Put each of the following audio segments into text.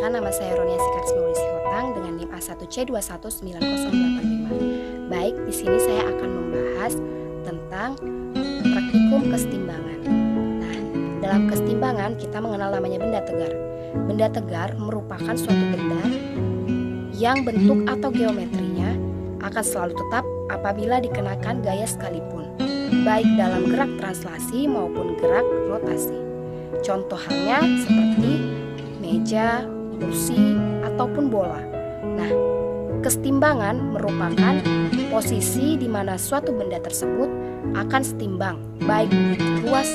Perkenalkan, nama saya Ronia Sikarisma Sihotang dengan NIM A1C219085. Baik, di sini saya akan membahas tentang praktikum kesetimbangan. Nah, dalam kesetimbangan kita mengenal namanya benda tegar. Benda tegar merupakan suatu benda yang bentuk atau geometrinya akan selalu tetap apabila dikenakan gaya sekalipun, baik dalam gerak translasi maupun gerak rotasi. Contoh halnya seperti meja, kursi, ataupun bola. Nah, kesetimbangan merupakan posisi di mana suatu benda tersebut akan setimbang, baik ruas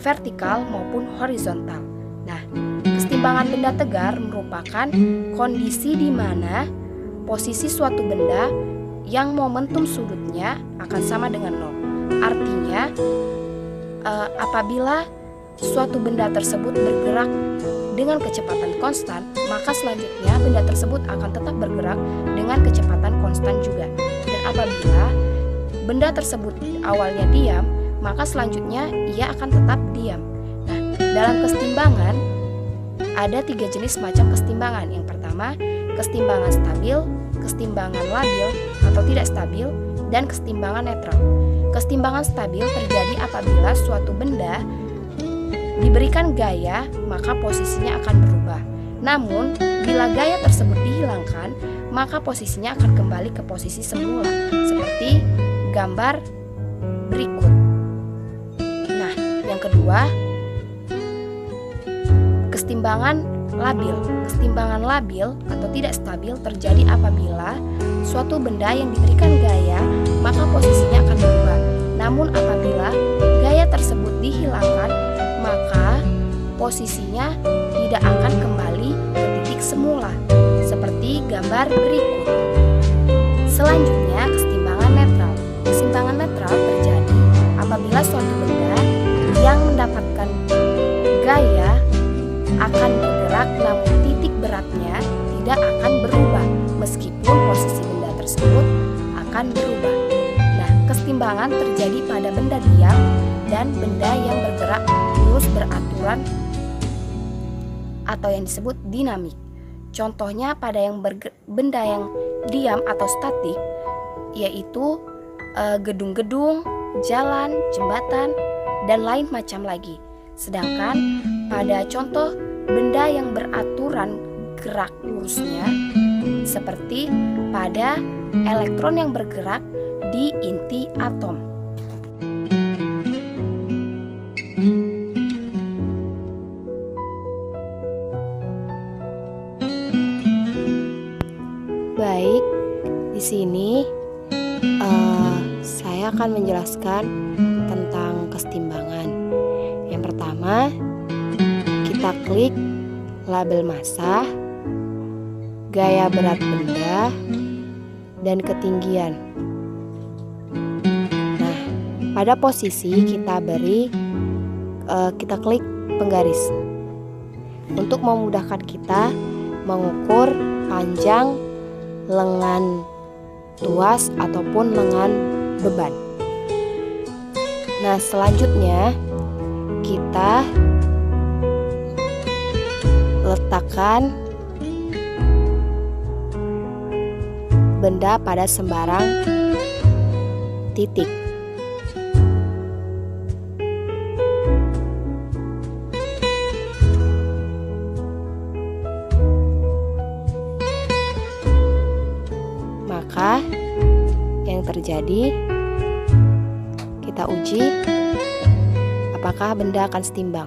vertikal maupun horizontal. Nah, kesetimbangan benda tegar merupakan kondisi di mana posisi suatu benda yang momentum sudutnya akan sama dengan 0. Artinya, apabila suatu benda tersebut bergerak dengan kecepatan konstan, maka selanjutnya benda tersebut akan tetap bergerak dengan kecepatan konstan juga. Dan apabila benda tersebut awalnya diam, maka selanjutnya ia akan tetap diam. Nah, dalam kesetimbangan ada 3 jenis macam kesetimbangan. Yang pertama, kesetimbangan stabil, kesetimbangan labil atau tidak stabil, dan kesetimbangan netral. Kesetimbangan stabil terjadi apabila suatu benda diberikan gaya, maka posisinya akan berubah. Namun, bila gaya tersebut dihilangkan, maka posisinya akan kembali ke posisi semula, seperti gambar berikut. Nah, yang kedua, kesetimbangan labil. Kesetimbangan labil atau tidak stabil terjadi apabila suatu benda yang diberikan gaya, maka posisinya akan berubah. Namun, apabila gaya tersebut dihilangkan, maka posisinya tidak akan kembali ke titik semula, seperti gambar berikut. Selanjutnya, kesetimbangan netral. Kesetimbangan netral terjadi apabila suatu benda yang mendapatkan gaya akan bergerak, namun titik beratnya tidak akan berubah meskipun posisi benda tersebut akan berubah. Nah, kesetimbangan terjadi pada benda diam dan benda yang bergerak lurus beraturan atau yang disebut dinamik. Contohnya pada benda yang diam atau statik, yaitu gedung-gedung, jalan, jembatan, dan lain macam lagi. Sedangkan pada contoh benda yang beraturan gerak lurusnya, seperti pada elektron yang bergerak di inti atom. Baik, di sini saya akan menjelaskan tentang kesetimbangan. Yang pertama, kita klik label massa, gaya berat benda, dan ketinggian. Nah, pada posisi kita kita klik penggaris untuk memudahkan kita mengukur panjang lengan tuas ataupun lengan beban. Nah, selanjutnya kita letakkan benda pada sembarang titik. Maka yang terjadi, kita uji apakah benda akan setimbang.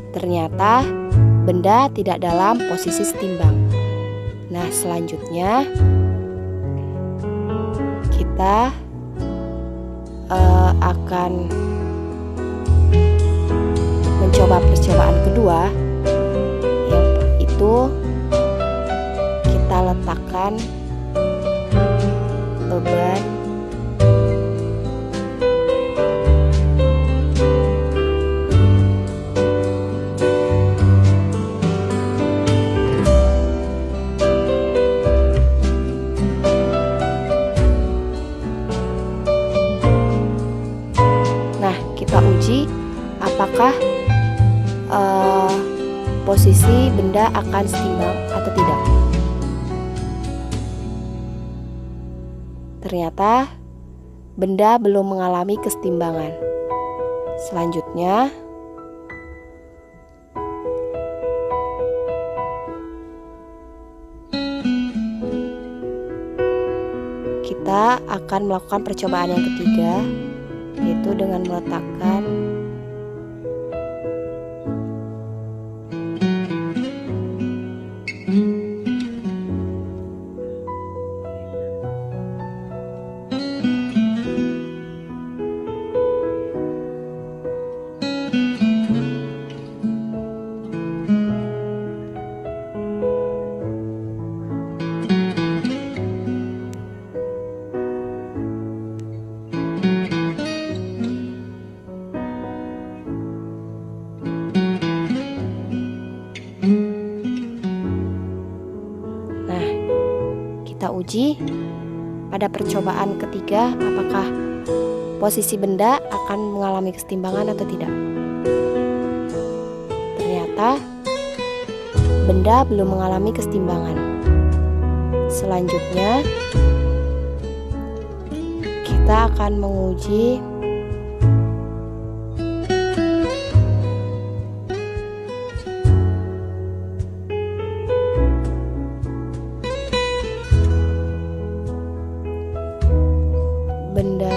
Ternyata benda tidak dalam posisi setimbang. Nah, selanjutnya kita akan mencoba percobaan kedua, yang itu kita letakkan beban apakah posisi benda akan setimbang atau tidak. Ternyata benda belum mengalami kesetimbangan. Selanjutnya, kita akan melakukan percobaan yang ketiga, yaitu dengan meletakkan kita uji pada percobaan ketiga apakah posisi benda akan mengalami kesetimbangan atau tidak. Ternyata benda belum mengalami kesetimbangan. Selanjutnya kita akan menguji benda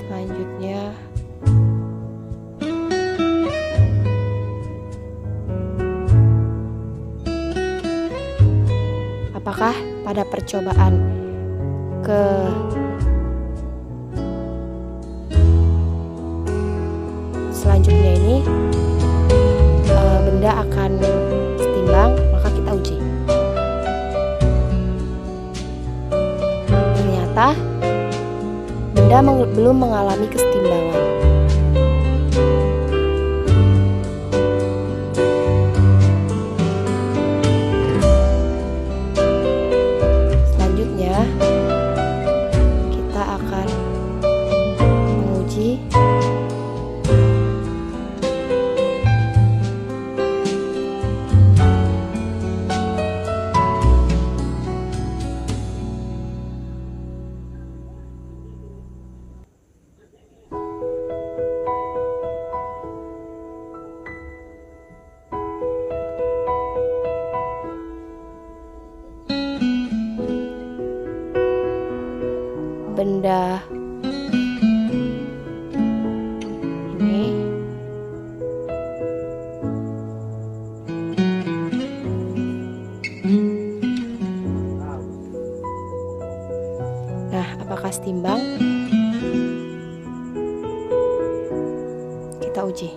selanjutnya apakah pada percobaan ke selanjutnya ini benda akan setimbang, maka kita uji. Ternyata benda belum mengalami kesetimbangan. Selanjutnya kita akan menguji benda ini nah apakah setimbang? Kita uji.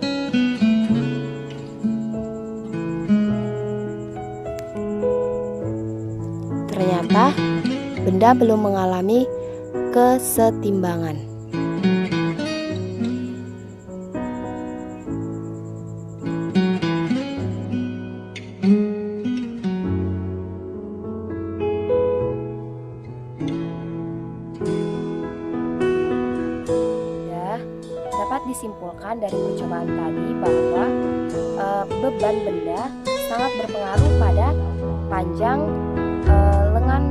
Ternyata benda belum mengalami kesetimbangan. Dapat disimpulkan dari percobaan tadi bahwa beban benda sangat berpengaruh pada panjang lengan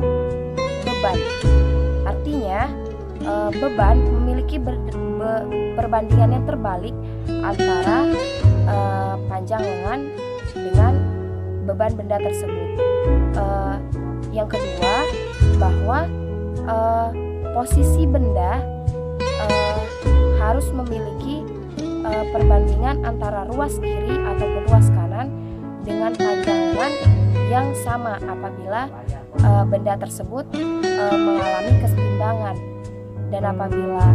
beban. Artinya beban memiliki perbandingan yang terbalik antara panjang lengan dengan beban benda tersebut. Yang kedua, bahwa posisi benda harus memiliki perbandingan antara ruas kiri ataupun ruas kanan dengan panjang lengan yang sama apabila benda tersebut mengalami kesetimbangan, dan apabila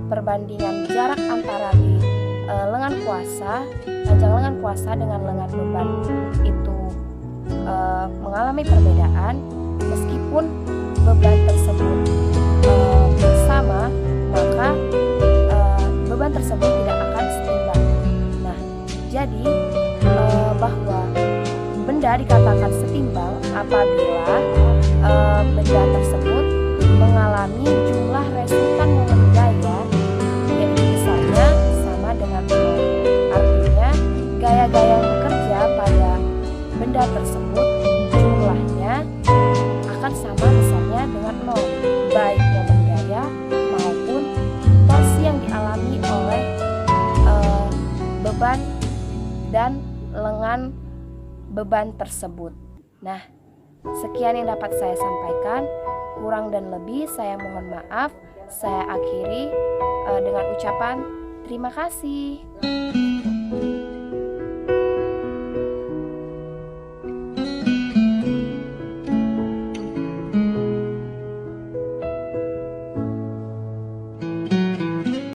perbandingan jarak antara di lengan kuasa, panjang lengan kuasa dengan lengan beban itu mengalami perbedaan, meskipun beban tersebut sama, maka beban tersebut tidak akan setimbang. Nah, jadi bahwa benda dikatakan setimbang apabila benda tersebut mengalami alami jumlah resultan momen gaya yaitu besarnya sama dengan 0. Artinya gaya-gaya yang bekerja pada benda tersebut jumlahnya akan sama besarnya dengan 0, baik momen gaya maupun torsi yang dialami oleh beban dan lengan beban tersebut. Nah, sekian yang dapat saya sampaikan. Kurang dan lebih saya mohon maaf. Saya akhiri dengan ucapan terima kasih.